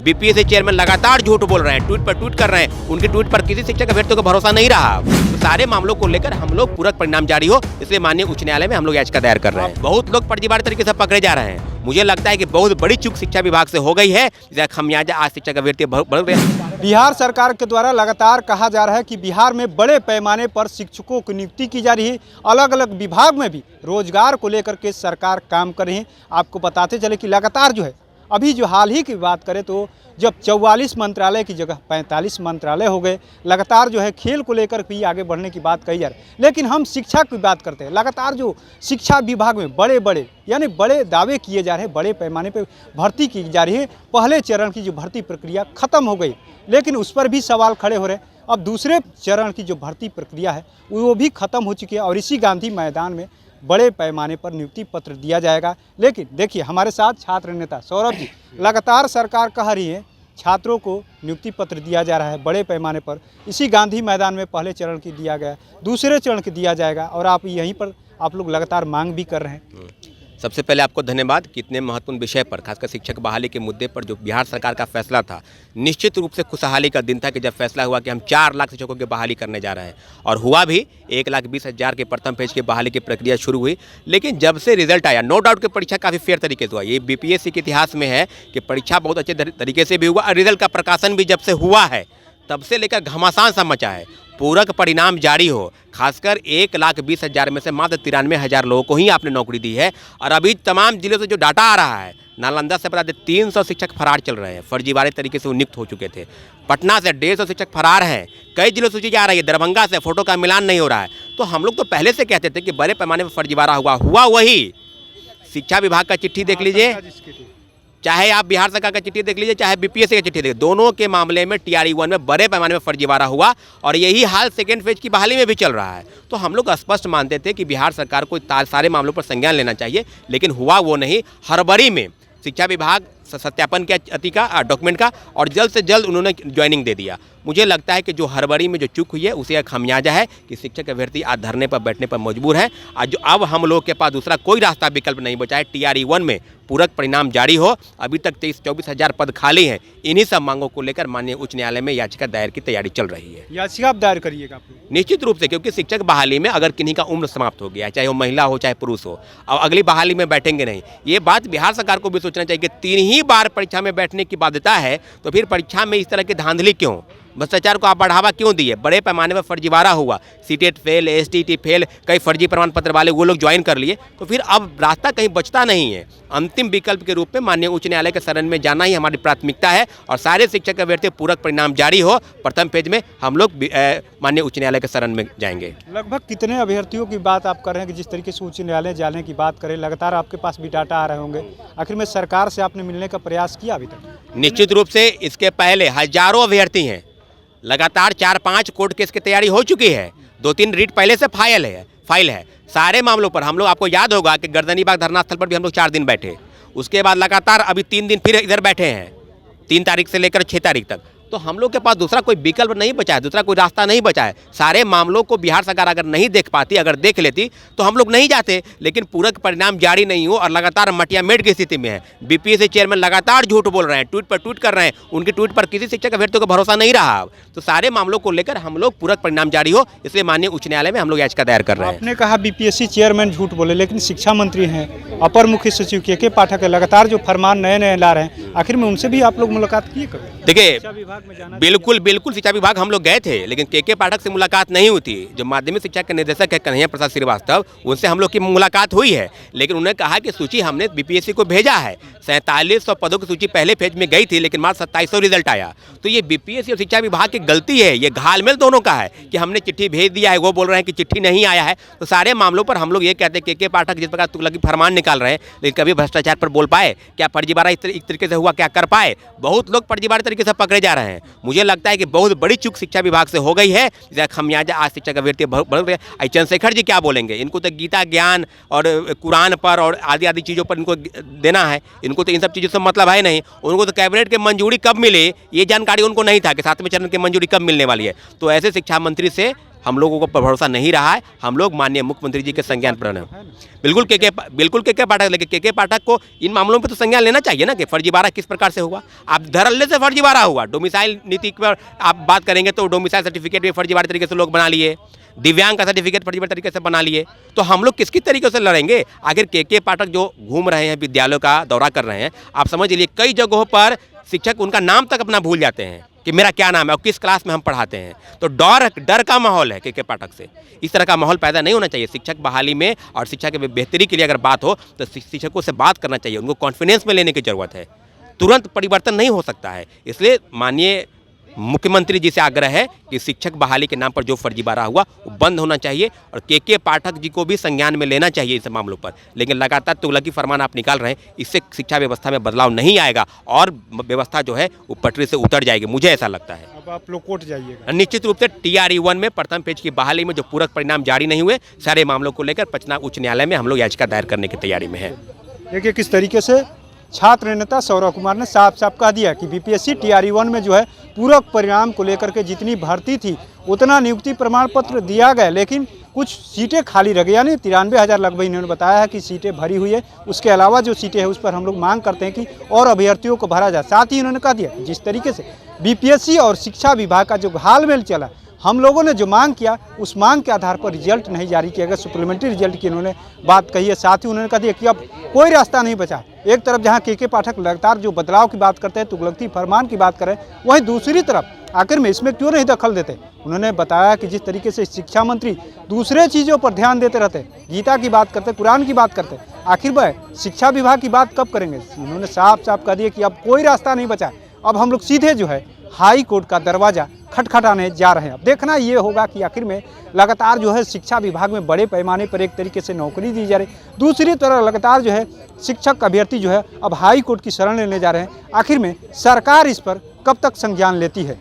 BPSC chairman लगातार झूठ बोल रहे हैं, ट्वीट पर ट्वीट कर रहे हैं, उनके ट्वीट पर किसी शिक्षक अभ्यर्थियों का भरोसा नहीं रहा। तो सारे मामलों को लेकर हम लोग पूरक परिणाम जारी हो, इसलिए माननीय उच्च न्यायालय में हम लोग याचिका दायर कर रहे हैं। बहुत लोग फर्जीवाड़े तरीके से पकड़े जा रहे हैं। मुझे लगता है कि बहुत बड़ी चूक शिक्षा विभाग से हो गई है, जिसका खमियाजा आज शिक्षक अभ्यर्थी बढ़ रहे हैं। बिहार सरकार के द्वारा लगातार कहा जा रहा है कि बिहार में बड़े पैमाने पर शिक्षकों की नियुक्ति की जा रही है। अलग अलग विभाग में भी रोजगार को लेकर के सरकार काम कर रही है। आपको बताते चले कि लगातार जो है, अभी जो हाल ही की बात करें तो जब 44 मंत्रालय की जगह 45 मंत्रालय हो गए, लगातार जो है खेल को लेकर भी आगे बढ़ने की बात कही जा रही है। लेकिन हम शिक्षा की बात करते हैं, लगातार जो शिक्षा विभाग में बड़े दावे किए जा रहे हैं, बड़े पैमाने पर भर्ती की जा रही है। पहले चरण की जो भर्ती प्रक्रिया खत्म हो गई, लेकिन उस पर भी सवाल खड़े हो रहे हैं। अब दूसरे चरण की जो भर्ती प्रक्रिया है वो भी खत्म हो चुकी है और इसी गांधी मैदान में बड़े पैमाने पर नियुक्ति पत्र दिया जाएगा। लेकिन देखिए, हमारे साथ छात्र नेता सौरभ जी, लगातार सरकार कह रही है छात्रों को नियुक्ति पत्र दिया जा रहा है बड़े पैमाने पर। इसी गांधी मैदान में पहले चरण की दिया गया, दूसरे चरण की दिया जाएगा और आप यहीं पर आप लोग लगातार मांग भी कर रहे हैं। सबसे पहले आपको धन्यवाद कि इतने महत्वपूर्ण विषय पर, खासकर शिक्षक बहाली के मुद्दे पर जो बिहार सरकार का फैसला था, निश्चित रूप से खुशहाली का दिन था कि जब फैसला हुआ कि हम 4 लाख शिक्षकों की बहाली करने जा रहे हैं। और हुआ भी, 1,20,000 के प्रथम फेज की बहाली की प्रक्रिया शुरू हुई। लेकिन जब से रिजल्ट आया, नो डाउट कि परीक्षा काफ़ी फेयर तरीके से हुआ। ये बीपीएससी के इतिहास में है कि परीक्षा बहुत अच्छे तरीके से भी हुआ और रिजल्ट का प्रकाशन भी जब से हुआ है तब से लेकर घमासान सा मचा है। पूरक परिणाम जारी हो, खासकर 1,20,000 में से मात्र 93,000 लोगों को ही आपने नौकरी दी है। और अभी तमाम जिलों से जो डाटा आ रहा है, नालंदा से बता दें 300 शिक्षक फरार चल रहे हैं, फर्जीवाड़े तरीके से वो नियुक्त हो चुके थे। पटना से 150 शिक्षक फरार हैं, कई जिलों से सूची आ रही है, दरभंगा से फोटो का मिलान नहीं हो रहा है। तो हम लोग तो पहले से कहते थे कि बड़े पैमाने पर फर्जीवाड़ा हुआ वही। शिक्षा विभाग का चिट्ठी देख लीजिए, चाहे आप बिहार सरकार का चिट्ठी देख लीजिए, चाहे बीपीएससी का चिट्ठी देखिए, दोनों के मामले में TRE-1 में बड़े पैमाने में फर्जीवाड़ा हुआ और यही हाल सेकेंड फेज की बहाली में भी चल रहा है। तो हम लोग स्पष्ट मानते थे कि बिहार सरकार को सारे मामलों पर संज्ञान लेना चाहिए, लेकिन हुआ वो नहीं। हड़बड़ी में शिक्षा विभाग सत्यापन किया अति का डॉक्यूमेंट का और जल्द से जल्द उन्होंने ज्वाइनिंग दे दिया। मुझे लगता है कि जो हड़बड़ी में जो चूक हुई है उसे एक खमियाजा है कि शिक्षक अभ्यर्थी आज धरने पर बैठने पर मजबूर है। आज जो अब हम लोग के पास दूसरा कोई रास्ता विकल्प नहीं बचा है। TRE-1 में पूरक परिणाम जारी हो। अभी तक 23-24 पद खाली हैं। इन्हीं सब मांगों को लेकर माननीय उच्च न्यायालय में याचिका दायर की तैयारी चल रही है। याचिका आप दायर करिएगा? निश्चित रूप से, क्योंकि शिक्षक बहाली में अगर किन्हीं का उम्र समाप्त हो गया, चाहे वो महिला हो चाहे पुरुष हो, अब अगली बहाली में बैठेंगे नहीं। ये बात बिहार सरकार को भी सोचना चाहिए कि 3 ही बार परीक्षा में बैठने की बाध्यता है, तो फिर परीक्षा में इस तरह की धांधली क्यों, भ्रष्टाचार को आप बढ़ावा क्यों दिए? बड़े पैमाने पर फर्जीवाड़ा हुआ, सीटेट फेल, STT फेल, कई फर्जी प्रमाण पत्र वाले वो लोग ज्वाइन कर लिए। तो फिर अब रास्ता कहीं बचता नहीं है। अंतिम विकल्प के रूप में माननीय उच्च न्यायालय के शरण में जाना ही हमारी प्राथमिकता है और सारे शिक्षक अभ्यर्थी पूरक परिणाम जारी हो। प्रथम फेज में हम लोग माननीय उच्च न्यायालय के शरण में जाएंगे। लगभग कितने अभ्यर्थियों की बात आप कर रहे हैं कि जिस तरीके से उच्च न्यायालय जाने की बात करें, लगातार आपके पास भी डाटा आ रहे होंगे, आखिर में सरकार से आपने मिलने का प्रयास किया अभी तक? निश्चित रूप से इसके पहले हजारों अभ्यर्थी हैं, लगातार 4-5 कोर्ट केस की तैयारी हो चुकी है, 2-3 रीट पहले से फाइल है। सारे मामलों पर हम लोग, आपको याद होगा कि गर्दनीबाग धरना स्थल पर भी हम लोग 4 दिन बैठे, उसके बाद लगातार अभी 3 दिन फिर इधर बैठे हैं, 3 तारीख से लेकर 6 तारीख तक। तो हम लोग के पास दूसरा कोई विकल्प नहीं बचा है, दूसरा कोई रास्ता नहीं बचा है। सारे मामलों को बिहार सरकार अगर नहीं देख पाती, अगर देख लेती तो हम लोग नहीं जाते। लेकिन पूरक परिणाम जारी नहीं हो और लगातार मटियामेट की स्थिति में है। बीपीएससी चेयरमैन लगातार झूठ बोल रहे हैं, ट्वीट पर ट्वीट कर रहे हैं, उनके ट्वीट पर किसी शिक्षक अभ्यर्थियों का भरोसा नहीं रहा। तो सारे मामलों को लेकर हम लोग पूरक परिणाम जारी हो, इसलिए माननीय उच्च न्यायालय में हम लोग याचिका दायर कर रहे हैं। आपने कहा बीपीएससी चेयरमैन झूठ बोले, लेकिन शिक्षा मंत्री हैं, अपर मुख्य सचिव के पाठक है, लगातार जो फरमान नए ला रहे हैं, आखिर में उनसे भी आप लोग मुलाकात किए कभी? देखिए, बिल्कुल शिक्षा विभाग हम लोग गए थे, लेकिन के पाठक से मुलाकात नहीं हुई थी। जो माध्यमिक शिक्षा के निदेशक है कन्हैया प्रसाद श्रीवास्तव, उनसे हम लोग की मुलाकात हुई है। लेकिन उन्होंने कहा कि सूची हमने बीपीएससी को भेजा है, 4700 पदों की सूची पहले फेज में गई थी, लेकिन मात्र 2700 रिजल्ट आया। तो ये बीपीएससी और शिक्षा विभाग की गलती है, ये घालमेल दोनों का है कि हमने चिट्ठी भेज दिया है, वो बोल रहे हैं कि चिट्ठी नहीं आया है। तो सारे मामलों पर हम लोग ये कहते हैं के पाठक जिस प्रकार तुगलकी फरमान निकाल रहे हैं, लेकिन कभी भ्रष्टाचार पर बोल पाए क्या? फर्जीवाड़ा इस तरीके से हुआ क्या कर पाए? बहुत लोग फर्जीवाड़े तरीके से पकड़े जा रहे हैं। मुझे लगता है कि बहुत बड़ी चूक शिक्षा विभाग से हो गई है, जिसका खमियाजा आज शिक्षक अभ्यर्थी बढ़ रहे हैं। चंद्रशेखर जी क्या बोलेंगे? इनको तो गीता ज्ञान और कुरान पर और आदि चीज़ों पर इनको देना है। इनको उनको तो इन सब चीज़ों से मतलब है नहीं। उनको तो कैबिनेट की मंजूरी कब मिले ये जानकारी उनको नहीं था कि 7वें चरण की मंजूरी कब मिलने वाली है। तो ऐसे शिक्षा मंत्री से हम लोगों को भरोसा नहीं रहा है। हम लोग माननीय मुख्यमंत्री जी के संज्ञान पर हैं। बिल्कुल के पाठक, लेकिन के पाठक को इन मामलों पे तो संज्ञान लेना चाहिए ना कि फर्जीवाड़ा किस प्रकार से हुआ। आप धड़ल्ले से फर्जीवाड़ा हुआ। डोमिसाइल नीति पर आप बात करेंगे तो डोमिसाइल सर्टिफिकेट भी फर्जीवाड़े तरीके से लोग बना लिए, दिव्यांग का सर्टिफिकेट फर्जीवाड़े तरीके से बना लिए। तो हम लोग किसकी तरीके से लड़ेंगे? आखिर के पाठक जो घूम रहे हैं, विद्यालयों का दौरा कर रहे हैं, आप समझ लीजिए कई जगहों पर शिक्षक उनका नाम तक अपना भूल जाते हैं कि मेरा क्या नाम है और किस क्लास में हम पढ़ाते हैं। तो डर का माहौल है के पाठक से। इस तरह का माहौल पैदा नहीं होना चाहिए। शिक्षक बहाली में और शिक्षा के बेहतरी के लिए अगर बात हो तो शिक्षकों से बात करना चाहिए, उनको कॉन्फिडेंस में लेने की ज़रूरत है। तुरंत परिवर्तन नहीं हो सकता है। इसलिए माननीय मुख्यमंत्री जी से आग्रह है कि शिक्षक बहाली के नाम पर जो फर्जीवाड़ा हुआ वो बंद होना चाहिए और के पाठक जी को भी संज्ञान में लेना चाहिए इस मामलों पर। लेकिन लगातार तुगलकी फरमान आप निकाल रहे हैं, इससे शिक्षा व्यवस्था में बदलाव नहीं आएगा और व्यवस्था जो है वो पटरी से उतर जाएगी, मुझे ऐसा लगता है। अब आप लोग कोर्ट जाइएगा। निश्चित रूप से TRE-1 में प्रथम पेज की बहाली में जो पूरक परिणाम जारी नहीं हुए, सारे मामलों को लेकर पटना उच्च न्यायालय में हम लोग याचिका दायर करने की तैयारी में है। देखिए किस तरीके से छात्र नेता सौरभ कुमार ने साफ साफ कह दिया कि BPSC TRE-1 में जो है पूरक परिणाम को लेकर के जितनी भर्ती थी उतना नियुक्ति प्रमाण पत्र दिया गया, लेकिन कुछ सीटें खाली रह गई। यानी 93,000 लगभग इन्होंने बताया है कि सीटें भरी हुई है। उसके अलावा जो सीटें हैं उस पर हम लोग मांग करते हैं कि और अभ्यर्थियों को भरा जाए। साथ ही इन्होंने कह दिया कि जिस तरीके से BPSC और शिक्षा विभाग का जो घालमेल चला, हम लोगों ने जो मांग किया उस मांग के आधार पर रिजल्ट नहीं जारी किया गया, सप्लीमेंट्री रिजल्ट की इन्होंने बात कही है। साथ ही उन्होंने कह दिया कि अब कोई रास्ता नहीं बचा। एक तरफ जहां के पाठक लगातार जो बदलाव की बात करते हैं, तुगलकी फरमान की बात करें, वहीं दूसरी तरफ आखिर में इसमें क्यों नहीं दखल देते। उन्होंने बताया कि जिस तरीके से शिक्षा मंत्री दूसरे चीज़ों पर ध्यान देते रहते, गीता की बात करते, कुरान की बात करते, आखिर वह शिक्षा विभाग की बात कब करेंगे। उन्होंने साफ साफ कह दिया कि अब कोई रास्ता नहीं बचा, अब हम लोग सीधे जो है हाई कोर्ट का दरवाज़ा खटखटाने जा रहे हैं। अब देखना ये होगा कि आखिर में लगातार जो है शिक्षा विभाग में बड़े पैमाने पर एक तरीके से नौकरी दी जा रही, दूसरी तरफ लगातार जो है शिक्षक अभ्यर्थी जो है अब हाई कोर्ट की शरण लेने जा रहे हैं। आखिर में सरकार इस पर कब तक संज्ञान लेती है।